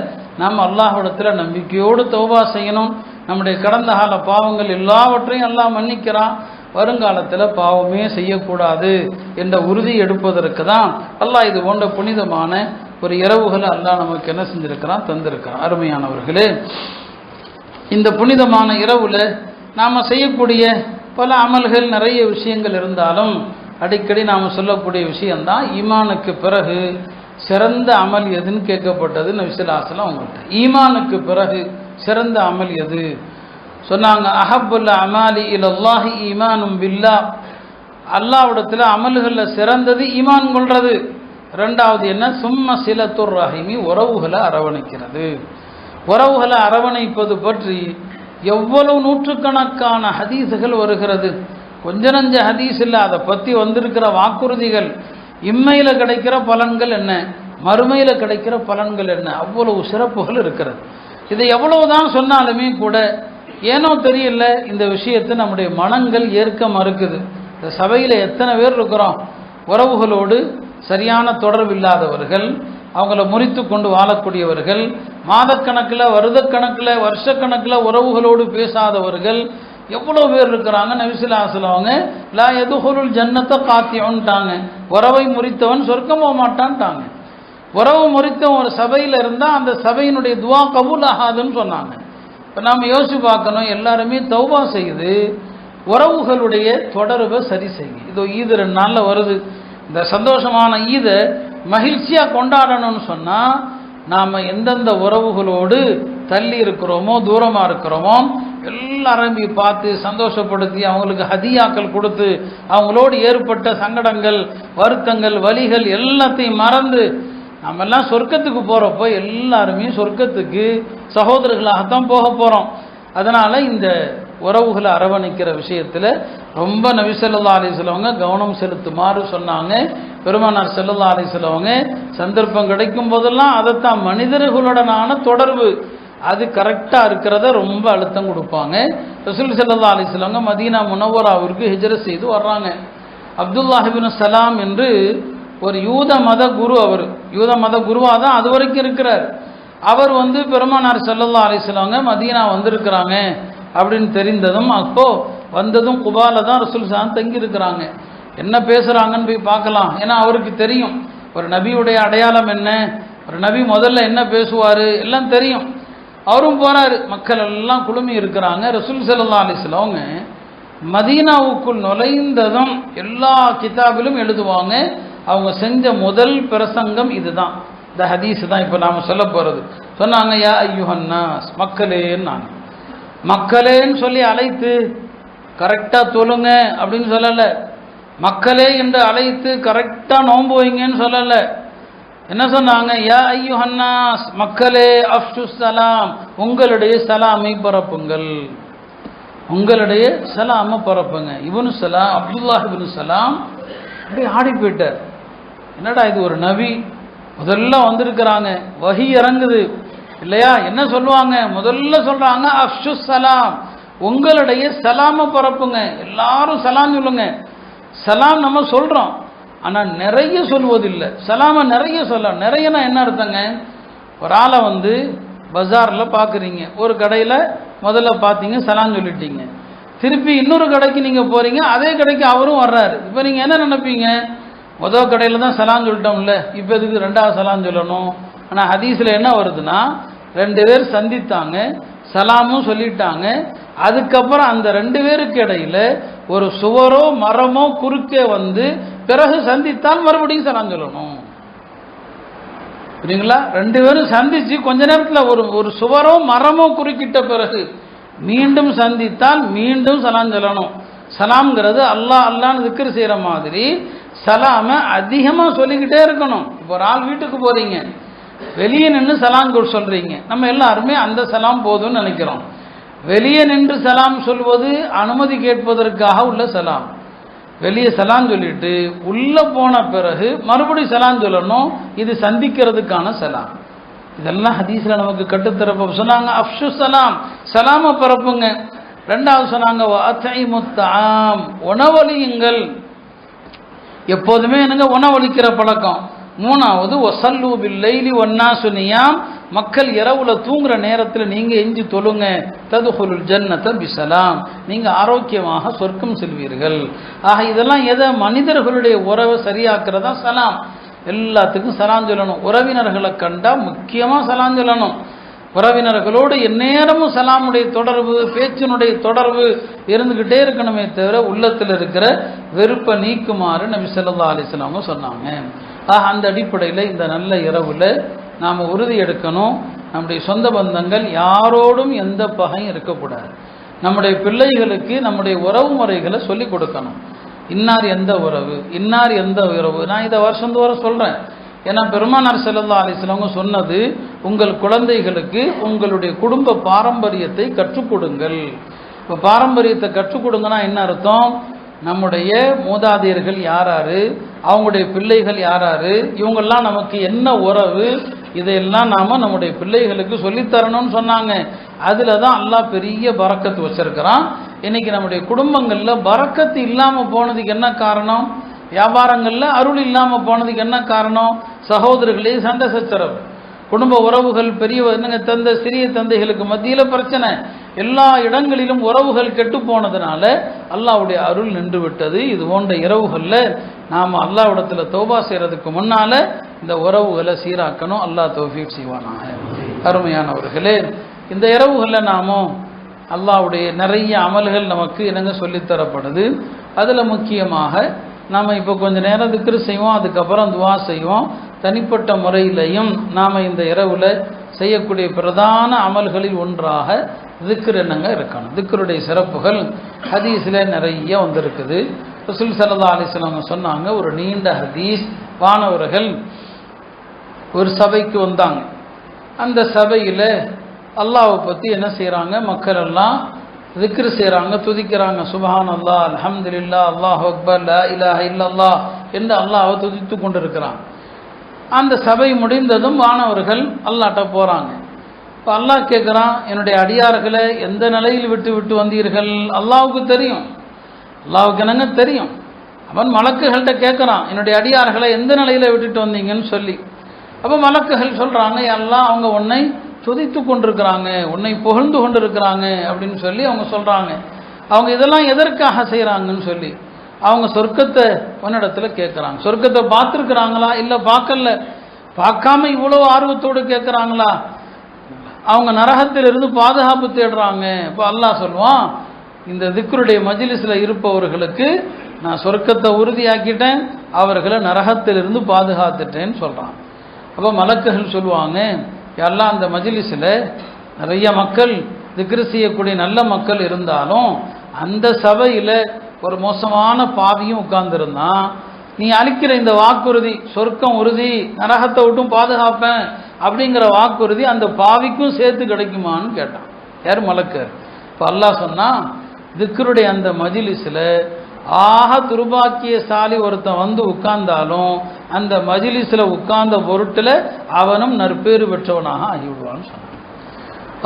நாம் அல்லாஹ்விடத்தில் நம்பிக்கையோடு தௌபா செய்யணும். நம்முடைய கடந்த கால பாவங்கள் எல்லாவற்றையும் அல்லாஹ் மன்னிக்கிறான். வருங்காலத்தில் பாவமே செய்யக்கூடாது என்ற உறுதி எடுப்பதற்கு தான் அல்லாஹ் இது போன்ற புனிதமான ஒரு இரவுகளை அல்லாஹ் நமக்கு என்ன செஞ்சிருக்கிறான், தந்திருக்கிறான். அருமையானவர்களே, இந்த புனிதமான இரவுல நாம் செய்யக்கூடிய பல அமல்கள் நிறைய விஷயங்கள் இருந்தாலும் அடிக்கடி நாம் சொல்லக்கூடிய விஷயம்தான், ஈமானுக்கு பிறகு சிறந்த அமல் எதுன்னு கேட்கப்பட்டது நபி ஸல்லல்லாஹு அலைஹி வஸல்லம் அவங்கள்ட்ட. ஈமானுக்கு பிறகு சிறந்த அமல் எது சொன்னாங்க? அஹப்புல் அமாலி இலல்லாஹி ஈமானும் பில்லாஹ், அல்லாஹ்விடத்தில் அமல்களில் சிறந்தது ஈமான் கொள்றது. ரெண்டாவது என்ன? சும்ம சிலத்துர் ரஹீமி, உறவுகளை அரவணைக்கிறது. உறவுகளை அரவணைப்பது பற்றி எவ்வளவு நூற்றுக்கணக்கான ஹதீஸுகள் வருகிறது. கொஞ்ச நஞ்ச ஹதீஸ் இல்லை, அதை பற்றி வந்திருக்கிற வாக்குறுதிகள், இம்மையில் கிடைக்கிற பலன்கள் என்ன, மறுமையில் கிடைக்கிற பலன்கள் என்ன, அவ்வளவு சிறப்புகள் இருக்கிறது. இதை எவ்வளவுதான் சொன்னாலுமே கூட ஏனோ தெரியல இந்த விஷயத்தை நம்முடைய மனங்கள் ஏற்க மறுக்குது. இந்த சபையில் எத்தனை பேர் இருக்கிறோம், உறவுகளோடு சரியான தொடர்பு இல்லாதவர்கள், அவங்கள முறித்து கொண்டு வாழக்கூடியவர்கள், மாதக்கணக்கில் வருடக்கணக்கில் வருஷக்கணக்கில் உறவுகளோடு பேசாதவர்கள், எவ்வளோ பேர் இருக்கிறாங்க. நபி ஸல்லல்லாஹு அலைஹி வஸல்லம் அவங்க லா யதுஹுலுல் ஜன்னத காத்தியுன்ட்டாங்க, உறவை முறித்தவன் சொர்க்கம் போக மாட்டான்ட்டாங்க. உறவு முறித்தவன் ஒரு சபையில் இருந்தால் அந்த சபையினுடைய துவா கபூல் ஆகாதுன்னு சொன்னாங்க. இப்போ நாம் யோசிச்சு பார்க்கணும், எல்லாருமே தௌபா செய்யுது, உறவுகளுடைய தொடர்பை சரி செய்யுங்க. இதோ ஈது 2 நாளில் வருது. இந்த சந்தோஷமான ஈதை மகிழ்ச்சியாக கொண்டாடணும்னு சொன்னால் நாம் எந்தெந்த உறவுகளோடு தள்ளி இருக்கிறோமோ தூரமாக இருக்கிறோமோ எல்லாரையும் பார்த்து சந்தோஷப்படுத்தி அவங்களுக்கு ஹதியாக்கள் கொடுத்து அவங்களோடு ஏற்பட்ட சங்கடங்கள் வருத்தங்கள் வலிகள் எல்லாத்தையும் மறந்து நம்ம எல்லாம் சொர்க்கத்துக்கு போகிறப்போ எல்லாருமே சொர்க்கத்துக்கு சகோதரர்களாகத்தான் போக போகிறோம். அதனால் இந்த உறவுகளை அரவணைக்கிற விஷயத்தில் ரொம்ப நபி ஸல்லல்லாஹு அலைஹி வஸல்லம் கவனம் செலுத்துமாறு சொன்னாங்க. பெருமானார் ஸல்லல்லாஹு அலைஹி வஸல்லம் சந்தர்ப்பம் கிடைக்கும் போதெல்லாம் அதைத்தான் மனிதர்களுடனான தொடர்பு அது கரெக்டாக இருக்கிறத ரொம்ப அழுத்தம் கொடுப்பாங்க. ரசூல் ஸல்லல்லாஹு அலைஹி வஸல்லம் மதீனா முனவ்வராவிற்கு ஹிஜ்ரத் செய்து வர்றாங்க. அப்துல்லாஹ் இப்னு சலாம் என்று ஒரு யூத மத குரு, அவர் யூத மத குருவாக தான் அது வரைக்கும் இருக்கிறார். அவர் பெருமானார் ஸல்லல்லாஹு அலைஹி வஸல்லம் மதீனா வந்திருக்கிறாங்க அப்படின்னு தெரிந்ததும் அப்போ வந்ததும் குபால தான் ரசூல் ஸல்லல்லாஹு தங்கி இருக்கிறாங்க. என்ன பேசுகிறாங்கன்னு போய் பார்க்கலாம். ஏன்னா அவருக்கு தெரியும் ஒரு நபியுடைய அடையாளம் என்ன, ஒரு நபி முதல்ல என்ன பேசுவார் எல்லாம் தெரியும். அவரும் போகிறாரு. மக்கள் எல்லாம் குழுமி இருக்கிறாங்க. ரசூல் ஸல்லல்லாஹு அலைஹி வஸல்லம் மதீனாவுக்குள் நுழைந்ததும் எல்லா கிதாபிலும் எழுதுவாங்க, அவங்க செஞ்ச முதல் பிரசங்கம் இதுதான், இந்த ஹதீஸ் தான் இப்போ நாம் சொல்ல போகிறது. சொன்னாங்க, யா ஐயுஹன்னாஸ், மக்களேன்னு. மக்களேன்னு சொல்லி அழைத்து கரெக்டாக தொழுங்க அப்படின்னு சொல்லலை. மக்களே என்று அழைத்து கரெக்டாக நோன்பு வைங்கன்னு சொல்லலை. என்ன சொன்னாங்க? யா ஐயுஹன்னாஸ், மக்களே, அஃஷு சலாம், உங்களுடைய சலாமை பரப்புங்கள், உங்களுடைய சலாமை பரப்புங்க. இப்னு சலாம், அப்துல்லாஹ் இப்னு சலாம் அப்படியே ஆடி போயிட்டார். என்னடா இது, ஒரு நபி முதல்ல வந்திருக்கிறாங்க, வஹி இறங்குது இல்லையா, என்ன சொல்லுவாங்க? முதல்ல சொல்றாங்க அஃஷு சலாம், உங்களுடைய சலாமை பரப்புங்க, எல்லாரும் சலாம் சொல்லுங்க. சலாம் நம்ம சொல்றோம், ஆனால் நிறைய சொல்வதில்லை. சலாமை நிறைய சொல்ல, நிறையனா என்ன அர்த்தங்க? ஒரு ஆளை பஜாரில் பார்க்குறீங்க, ஒரு கடையில் முதல்ல பார்த்தீங்க சலாம் சொல்லிட்டீங்க, திருப்பி இன்னொரு கடைக்கு நீங்கள் போகிறீங்க, அதே கடைக்கு அவரும் வர்றாரு. இப்போ நீங்கள் என்ன நினைப்பீங்க? முதல் கடையில் தான் சலாம் சொல்லிட்டோம்ல, இப்போ எதுக்கு 2வது சலாம் சொல்லணும்? ஆனால் ஹதீஸில் என்ன வருதுன்னா, 2 பேர் சந்தித்தாங்க, சலாமும் சொல்லிட்டாங்க, அதுக்கப்புறம் அந்த 2 பேருக்கு இடையில ஒரு சுவரோ மரமோ குறுக்கே பிறகு சந்தித்தால் மறுபடியும் சலாம் சொல்லணும். புரியுங்களா? 2 பேரும் சந்திச்சு கொஞ்ச நேரத்தில் ஒரு சுவரோ மரமோ குறுக்கிட்ட பிறகு மீண்டும் சந்தித்தால் மீண்டும் சலாம் சொல்லணும். சலாம்ங்கிறது அல்லாஹ் அல்லான்னு திக்ர் செய்கிற மாதிரி சலாமை அதிகமாக சொல்லிக்கிட்டே இருக்கணும். இப்போ ஒரு ஆள் வீட்டுக்கு போகிறீங்க, வெளியே நின்று சலாம் சொல்கிறீங்க, நம்ம எல்லாருமே அந்த சலாம் போதும்னு நினைக்கிறோம். வெளியே நின்று சலாம் சொல்வது அனுமதி கேட்பதற்காக உள்ள சலாம். வெளியே சலாம் சொல்லிட்டு உள்ளே போன பிறகு மறுபடியும் சலாம் சொல்லணும், இது சந்திக்கிறதுக்கான சலாம். இதெல்லாம் ஹதீஸில் நமக்கு கட்டுத்தரப்ப சொன்னாங்க. அஃஷு சலாம், சலாமை பரப்புங்க. 2வது சொன்னாங்க வஅத்இமுத் தஆம், உணவளியுங்கள். எப்போதுமே எனக்கு உணவளிக்கிற பழக்கம். 3வது வஸல்லு பில்லைலி வன்னாசு நியாம், மக்கள் இரவுல தூங்குற நேரத்தில் நீங்கள் எஞ்சி தொழுங்க. ததுஹுலுல் ஜன்னத பிசலாம், நீங்கள் ஆரோக்கியமாக சொர்க்கம் செல்வீர்கள். ஆக இதெல்லாம் எதை? மனிதர்களுடைய உறவை சரியாக்குறதா சலாம். எல்லாத்துக்கும் சலாம் சொல்லணும். உறவினர்களை கண்டால் முக்கியமாக சலாம் சொல்லணும். உறவினர்களோடு எந்நேரமும் சலாமுடைய தொடர்பு, பேச்சினுடைய தொடர்பு இருந்துக்கிட்டே இருக்கணுமே தவிர உள்ளத்தில் இருக்கிற வெறுப்பை நீக்குமாறு நபி ஸல்லல்லாஹு அலைஹி வஸல்லம் சொன்னாங்க. அந்த அடிப்படையில் இந்த நல்ல இரவில் நாம் உறுதி எடுக்கணும், நம்முடைய சொந்த பந்தங்கள் யாரோடும் எந்த பகையும் இருக்கக்கூடாது. நம்முடைய பிள்ளைகளுக்கு நம்முடைய உறவு முறைகளை சொல்லிக் கொடுக்கணும். இன்னார் எந்த உறவு, இன்னார் எந்த உறவு. நான் இதை வருஷந்தோறும் சொல்கிறேன். ஏன்னா பெருமானார் ஸல்லல்லாஹு அலைஹி வஸல்லம் சொன்னது, உங்கள் குழந்தைகளுக்கு உங்களுடைய குடும்ப பாரம்பரியத்தை கற்றுக் கொடுங்கள். இப்போ பாரம்பரியத்தை கற்றுக் கொடுங்கன்னா என்ன அர்த்தம்? நம்முடைய மூதாதையர்கள் யாராரு, அவங்களுடைய பிள்ளைகள் யாராரு, இவங்கெல்லாம் நமக்கு என்ன உறவு, இதையெல்லாம் நாம் நம்முடைய பிள்ளைகளுக்கு சொல்லித்தரணும்னு சொன்னாங்க. அதில் தான் அல்லாஹ் பெரிய பரக்கத்து வச்சிருக்கிறான். இன்னைக்கு நம்முடைய குடும்பங்களில் பரக்கத்து இல்லாமல் போனதுக்கு என்ன காரணம்? வியாபாரங்களில் அருள் இல்லாமல் போனதுக்கு என்ன காரணம்? சகோதரர்களே சண்டை சச்சரவு, குடும்ப உறவுகள், பெரிய சிறிய தந்தைகளுக்கு மத்தியில் பிரச்சனை, எல்லா இடங்களிலும் உறவுகள் கெட்டு போனதுனால அல்லாஹ்வுடைய அருள் நின்று விட்டது. இது போன்ற இரவுகளில் நாம் அல்லாஹ்விடத்தில் தௌபா செய்கிறதுக்கு முன்னால் இந்த உறவுகளை சீராக்கணும். அல்லாஹ் தௌஃபீக் செய்வானாக. அருமையானவர்களே, இந்த இரவுகளில் நாமும் அல்லாஹ்வுடைய நிறைய அமல்கள் நமக்கு என்னங்க சொல்லித்தரப்படுது. அதில் முக்கியமாக நாம் இப்போ கொஞ்சம் நேரம் திக்ரு செய்வோம், அதுக்கப்புறம் துவா செய்வோம். தனிப்பட்ட முறையிலையும் நாம் இந்த இரவில் செய்யக்கூடிய பிரதான அமல்களில் ஒன்றாக திக்ர் என்னங்க இருக்கணும். திக்ருடைய சிறப்புகள் ஹதீஸில் நிறைய வந்திருக்குது. ரசூல் ஸல்லல்லாஹு அலைஹி வஸல்லம் சொன்னாங்க, ஒரு நீண்ட ஹதீஸ், வானவர்கள் ஒரு சபைக்கு வந்தாங்க. அந்த சபையில் அல்லாஹ்வை பற்றி என்ன செய்கிறாங்க, மக்கள் எல்லாம் திக்ரு செய்கிறாங்க, துதிக்கிறாங்க. சுப்ஹானல்லாஹ், அல்ஹம்துலில்லாஹ், அல்லாஹு அக்பர், லா இலாஹ இல்லல்லாஹ் என்று அல்லாஹ்வை துதித்து கொண்டிருக்கிறாங்க. அந்த சபை முடிந்ததும் வானவர்கள் அல்லாஹ்ட்ட போகிறாங்க. இப்போ அல்லாஹ் கேட்குறான், என்னுடைய அடியார்களை எந்த நிலையில் விட்டு விட்டு வந்தீர்கள்? அல்லாஹ்வுக்கு தெரியும், அல்லாஹ்வுக்கு என்னங்க தெரியும். அவன் மலக்குகள்கிட்ட கேட்குறான், என்னுடைய அடியார்களை எந்த நிலையில் விட்டுட்டு வந்தீங்கன்னு சொல்லி. அப்போ மலக்குகள் சொல்கிறாங்க, எல்லாம் அவங்க உன்னை துதித்து கொண்டிருக்கிறாங்க, உன்னை புகழ்ந்து கொண்டு இருக்கிறாங்க அப்படின்னு சொல்லி அவங்க சொல்கிறாங்க. அவங்க இதெல்லாம் எதற்காக செய்கிறாங்கன்னு சொல்லி அவங்க சொர்க்கத்தை உன்னிடத்தில் கேட்குறாங்க. சொர்க்கத்தை பார்த்துருக்குறாங்களா? இல்லை பார்க்கல. பார்க்காம இவ்வளோ ஆர்வத்தோடு கேட்குறாங்களா? அவங்க நரகத்திலிருந்து பாதுகாப்பு தேடுறாங்க. இப்போ அல்லாஹ் சொல்லுவான், இந்த திக்ருடைய மஜ்லிஸில் இருப்பவர்களுக்கு நான் சொர்க்கத்தை உறுதியாக்கிட்டேன், அவர்களை நரகத்திலிருந்து பாதுகாத்துட்டேன்னு சொல்கிறான். அப்போ மலக்குகள் சொல்லுவாங்க, எல்லாம் அந்த மஜ்லிஸில் நிறைய மக்கள் திக்ரு செய்யக்கூடிய நல்ல மக்கள் இருந்தாலும் அந்த சபையில் ஒரு மோசமான பாவியும் உட்கார்ந்துருந்தான். நீ அளிக்கிற இந்த வாக்குறுதி, சொர்க்கம் உறுதி, நரகத்தை விட்டும் பாதுகாப்பேன் அப்படிங்கிற வாக்குறுதி அந்த பாவிக்கும் சேர்த்து கிடைக்குமான்னு கேட்டான். யார்? மலக்கர். இப்போ அல்லாஹ் சொன்னா, திக்ருடைய அந்த மஜ்லிஸில் ஆக துர்பாக்கியசாலி ஒருத்தன் வந்து உட்கார்ந்தாலும் அந்த மஜ்லிஸில் உட்கார்ந்த பொருட்டில் அவனும் நற்பேறு பெற்றவனாக ஆகிவிடுவான்னு சொன்னான்.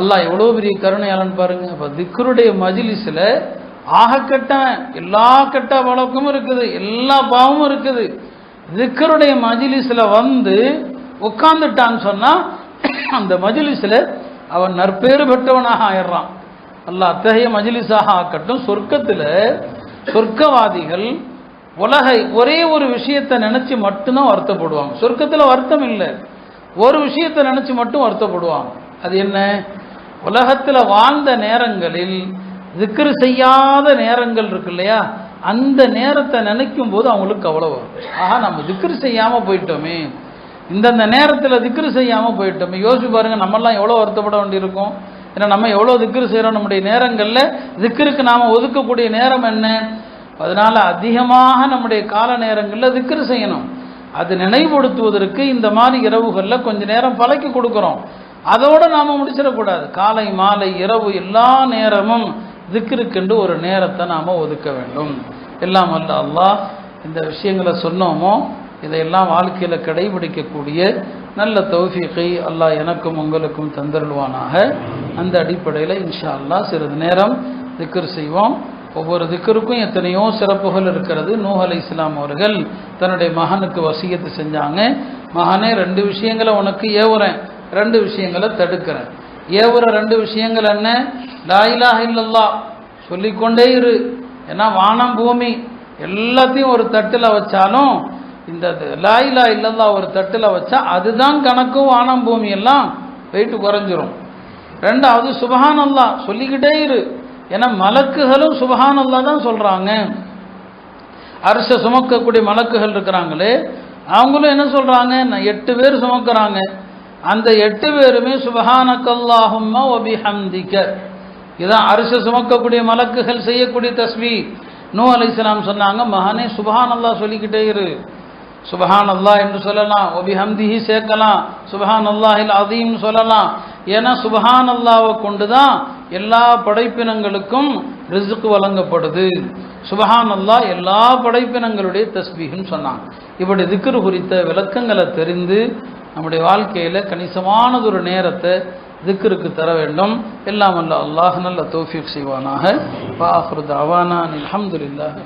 அல்லாஹ் எவ்வளோ பெரிய கருணையாளன் பாருங்க. அப்போ திக்ருடைய மஜ்லிஸில் ஆக கெட்டவன், எல்லா கெட்ட வழக்கமும் இருக்குது, எல்லா பாவமும் இருக்குது, திக்ருடைய மஜ்லிஸில் வந்து உட்கார்ந்துட்டான்னு சொன்னால் அந்த மஜ்லிஸில் அவன் நற்பேறு பெற்றவனாக ஆயிடுறான். அல்லாஹ் அத்தகைய மஜ்லிஸாக ஆக்கட்டும். சொர்க்கத்தில் சொர்க்கவாதிகள் ஒரே ஒரு விஷயத்தை நினைச்சு மட்டும்தான் வருத்தப்படுவாங்க. சொர்க்கத்தில் வருத்தம் இல்லை, ஒரு விஷயத்தை நினைச்சு மட்டும் வருத்தப்படுவாங்க. அது என்ன? உலகத்தில் வாழ்ந்த நேரங்களில் திக்ரு செய்யாத நேரங்கள் இருக்கு இல்லையா, அந்த நேரத்தை நினைக்கும் போது அவங்களுக்கு கவலை வரும். ஆஹா, நம்ம திக்ரு செய்யாமல் போயிட்டோமே, இந்தந்த நேரத்தில் திக்ரு செய்யாமல் போயிட்டோமே. யோசிச்சு பாருங்க, நம்மெல்லாம் எவ்வளோ வருத்தப்பட வேண்டியிருக்கும். ஏன்னா நம்ம எவ்வளோ திக்ரு செய்கிறோம். நம்முடைய நேரங்களில் திக்ருக்கு நாம் ஒதுக்கக்கூடிய நேரம் என்ன? அதனால் அதிகமாக நம்முடைய கால நேரங்களில் திக்ரு செய்யணும். அது நினைவுபடுத்துவதற்கு இந்த மாதிரி இரவுகளில் கொஞ்ச நேரம் பழக்கி கொடுக்குறோம். அதோடு நாம் முடிச்சிடக்கூடாது. காலை மாலை இரவு எல்லா நேரமும் திக்ருக்கென்று ஒரு நேரத்தை நாம் ஒதுக்க வேண்டும். எல்லாம் அல்ல அல்லாஹ் இந்த விஷயங்களை சொன்னோமோ இதையெல்லாம் வாழ்க்கையில் கடைபிடிக்கக்கூடிய நல்ல தௌஃபீகை அல்லாஹ் எனக்கும் உங்களுக்கும் தந்தருள்வானாக. அந்த அடிப்படையில் இன்ஷா அல்லாஹ் சிறிது நேரம் திக்ர் செய்வோம். ஒவ்வொரு திக்ருக்கும் எத்தனையோ சிறப்புகள் இருக்கிறது. நூஹ் அலைஹிஸ்ஸலாம் அவர்கள் தன்னுடைய மகனுக்கு வசியத்து செஞ்சாங்க, மகனே 2 விஷயங்களை உனக்கு ஏவுறேன், 2 விஷயங்களை தடுக்கிறேன். ஏவுற 2 விஷயங்கள் என்ன? லா இலாஹ இல்லல்லாஹ் சொல்லிக்கொண்டே இரு. ஏன்னா வானம் பூமி எல்லாத்தையும் ஒரு தட்டில் வச்சாலும் இந்த லா இலாஹ இல்லல்லாஹ் ஒரு தட்டில் வச்சா அதுதான் கணக்கும், வானம் பூமி எல்லாம் வெயிட்டு குறைஞ்சிரும். 2வது சுப்ஹானல்லாஹ் சொல்லிக்கிட்டே இரு. ஏன்னா மலக்குகளும் சுப்ஹானல்லாஹ் தான் சொல்கிறாங்க. அரச சுமக்கக்கூடிய மலக்குகள் இருக்கிறாங்களே, அவங்களும் என்ன சொல்கிறாங்க? 8 பேர் சுமக்கிறாங்க. அந்த 8 பேருமே சுப்ஹானக்கல்லாஹும்ம வ பிஹம்திக, இதான் அரச சுமக்கக்கூடிய மலக்குகள் செய்யக்கூடிய தஸ்பீஹ். நூஹ் அலைஹிஸ்ஸலாம் சொன்னாங்க, மகனே சுப்ஹானல்லாஹ் சொல்லிக்கிட்டே இரு. சுப்ஹானல்லாஹ் என்று சொல்லலாம், வ பிஹம்திஹி சேர்க்கலாம், சுப்ஹானல்லாஹில் அஸீம் சொல்லலாம். ஏன்னா சுப்ஹானல்லாஹ்வை கொண்டு தான் எல்லா படைப்பினங்களுக்கும் ரிஸ்க் வழங்கப்படுது. சுப்ஹானல்லாஹ் எல்லா படைப்பினங்களுடைய தஸ்பீஹ்னு சொன்னாங்க. இப்படி திக்ர் குறித்த விளக்கங்களை தெரிந்து நம்முடைய வாழ்க்கையில் கணிசமானதொரு நேரத்தை திக்ருக்கு தர வேண்டும். எல்லாம் அல்ல அல்லாஹ் நல்ல தௌஃபீக் செய்வானாக. வ ஆகிரு தஅவானா அல்ஹம்துலில்லாஹ்.